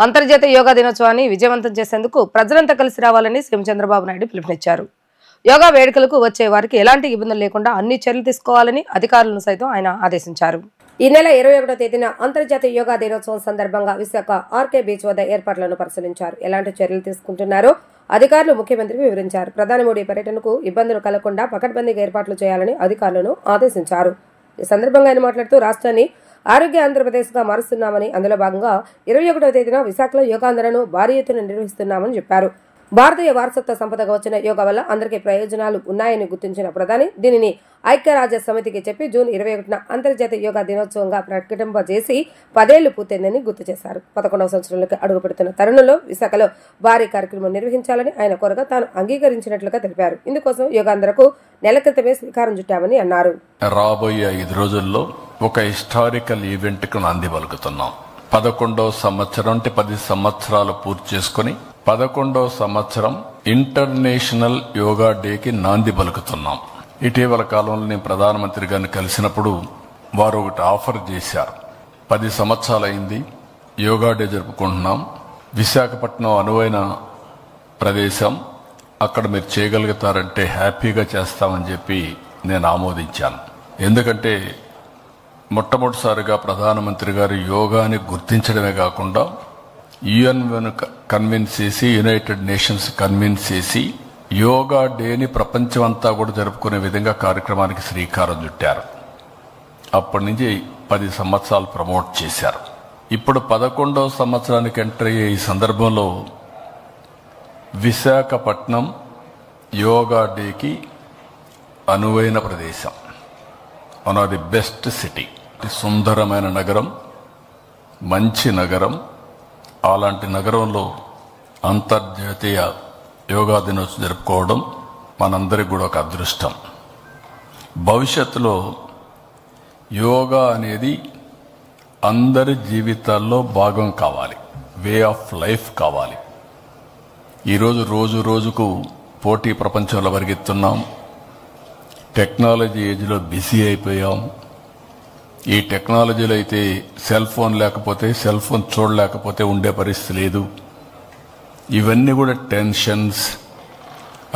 అంతర్జాతీయ యోగా దినోత్సవాన్ని విజయవంతం చేసేందుకు ప్రజలంతా కలిసి రావాలని సీఎం చంద్రబాబు నాయుడు పిలుపునిచ్చారు. యోగా వేడుకలకు వచ్చే వారికి ఎలాంటి ఇబ్బందులు లేకుండా అన్ని చర్యలు తీసుకోవాలని అధికారులను సైతం ఆయన ఆదేశించారు. ఈ నెల 21వ తేదీన అంతర్జాతీయ యోగా దినోత్సవం సందర్భంగా విశాఖ ఆర్కే బీచ్ వద్ద ఏర్పాట్లను పరిశీలించారు. ఎలాంటి చర్యలు తీసుకుంటున్నారో అధికారులు ముఖ్యమంత్రికి వివరించారు. ప్రధాని మోడీ పర్యటనకు ఇబ్బందులు కలగకుండా పకడ్బందీగా ఏర్పాట్లు చేయాలని అధికారులను ఆదేశించారు. ఈ సందర్భంగా ఆయన మాట్లాడుతూ రాష్ట్రాన్ని ఆరోగ్య ఆంధ్రప్రదేశ్ గా మారుస్తున్నామని, అందులో భాగంగా 21వ తేదీన విశాఖలో యోగాంధ్రను భారీ ఎత్తున నిర్వహిస్తున్నామని చెప్పారు. భారతీయ వారసత్వ సంపదగా వచ్చిన యోగా వల్ల అందరికీ ప్రయోజనాలు ఉన్నాయని గుర్తించిన ప్రధాని దీనిని ఐక్యరాజ్య సమితికి చెప్పి జూన్ 21న అంతర్జాతీయ యోగా దినోత్సవంగా ప్రకటింపజేసి 10 ఏళ్లు పూర్తయిందని గుర్తు చేశారు. 11వ సంవత్సరంలోకి అడుగు పెడుతున్న తరుణంలో విశాఖలో భారీ కార్యక్రమం నిర్వహించాలని ఆయన కోరగా తాను అంగీకరించినట్లుగా తెలిపారు. ఇందుకోసం యోగాంధ్రకు నెల క్రితమే శ్రీకారం చుట్టామని అన్నారు. రాబోయే 5 రోజుల్లో ఒక హిస్టారికల్ ఈవెంట్ కు నాంది పలుకుతున్నాం. 11వ సంవత్సరం అంటే 10 సంవత్సరాలు పూర్తి చేసుకుని 11వ సంవత్సరం ఇంటర్నేషనల్ యోగా డేకి నాంది పలుకుతున్నాం. ఇటీవల కాలంలో నేను ప్రధానమంత్రి గారిని కలిసినప్పుడు వారు ఒకటి ఆఫర్ చేశారు. 10 సంవత్సరాలైంది యోగా డే జరుపుకుంటున్నాం, విశాఖపట్నం అనువైన ప్రదేశం, అక్కడ మీరు చేయగలుగుతారంటే హ్యాపీగా చేస్తామని చెప్పి నేను ఆమోదించాను. ఎందుకంటే మొట్టమొదటిసారిగా ప్రధానమంత్రి గారు యోగాని గుర్తించడమే కాకుండా యుఎన్ కన్విన్స్ చేసి, యునైటెడ్ నేషన్స్ కన్విన్స్ చేసి యోగా డేని ప్రపంచమంతా కూడా జరుపుకునే విధంగా కార్యక్రమానికి శ్రీకారం చుట్టారు. అప్పటి నుంచి 10 సంవత్సరాలు ప్రమోట్ చేశారు. ఇప్పుడు 11వ సంవత్సరానికి ఎంటర్ అయ్యే ఈ సందర్భంలో విశాఖపట్నం యోగా డేకి అనువైన ప్రదేశం, one of the best city, సుందరమైన నగరం, మంచి నగరం. అలాంటి నగరంలో అంతర్జాతీయ యోగా దినోత్సవం జరుపుకోవడం మనందరికీ కూడా ఒక అదృష్టం. భవిష్యత్తులో యోగా అనేది అందరి జీవితాల్లో భాగం కావాలి, వే ఆఫ్ లైఫ్ కావాలి. ఈరోజు రోజు రోజుకు పోటీ ప్రపంచంలో పరిగెత్తున్నాం. టెక్నాలజీ ఏజ్లో బిజీ అయిపోయాం. ఈ టెక్నాలజీలో అయితే సెల్ ఫోన్ లేకపోతే, సెల్ ఫోన్ చూడలేకపోతే ఉండే పరిస్థితి లేదు. ఇవన్నీ కూడా టెన్షన్స్.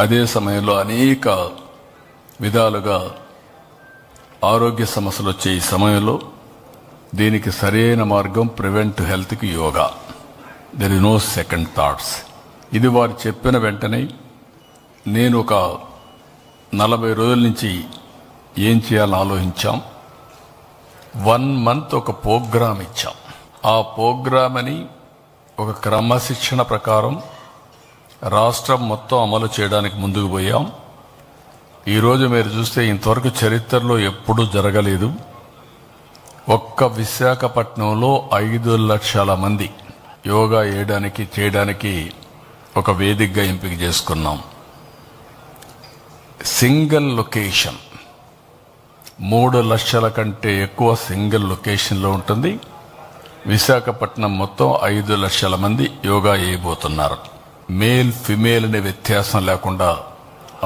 అదే సమయంలో అనేక విధాలుగా ఆరోగ్య సమస్యలు వచ్చే ఈ సమయంలో దీనికి సరైన మార్గం ప్రివెంట్ హెల్త్కి yoga. There is no second thoughts. ఇది వారు చెప్పిన వెంటనే నేను ఒక 40 రోజుల నుంచి ఏం చేయాలని ఆలోచించాం. 1 మంత్ ఒక ప్రోగ్రామ్ ఇచ్చాం. ఆ ప్రోగ్రామ్ అని ఒక క్రమశిక్షణ ప్రకారం రాష్ట్రం మొత్తం అమలు చేయడానికి ముందుకు పోయాం. ఈరోజు మీరు చూస్తే ఇంతవరకు చరిత్రలో ఎప్పుడూ జరగలేదు. ఒక్క విశాఖపట్నంలో 5 లక్షల మంది యోగా చేయడానికి ఒక వేదికగా ఎంపిక చేసుకున్నాం. సింగిల్ లొకేషన్ 3 లక్షల కంటే ఎక్కువ సింగిల్ లొకేషన్లో ఉంటుంది. విశాఖపట్నం మొత్తం 5 లక్షల మంది యోగా చేయబోతున్నారు. మేల్ ఫిమేల్ అనే వ్యత్యాసం లేకుండా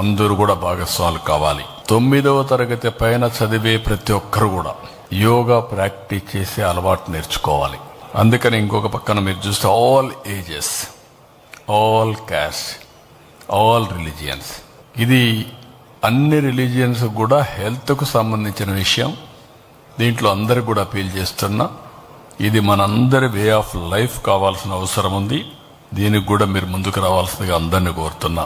అందరూ కూడా భాగస్వాములు కావాలి. 9వ తరగతి పైన చదివే ప్రతి ఒక్కరు కూడా యోగా ప్రాక్టీస్ చేసే అలవాటు నేర్చుకోవాలి. అందుకని ఇంకొక పక్కన మీరు చూస్తే all ages, all caste, all religions, ఇది అన్ని రిలీజియన్స్ కూడా హెల్త్కు సంబంధించిన విషయం. దీంట్లో అందరు కూడా అపీల్ చేస్తున్నా, ఇది మనందరి వే ఆఫ్ లైఫ్ కావాల్సిన అవసరం ఉంది. దీనికి కూడా మీరు ముందుకు రావాల్సిందిగా అందరినీ కోరుతున్నా.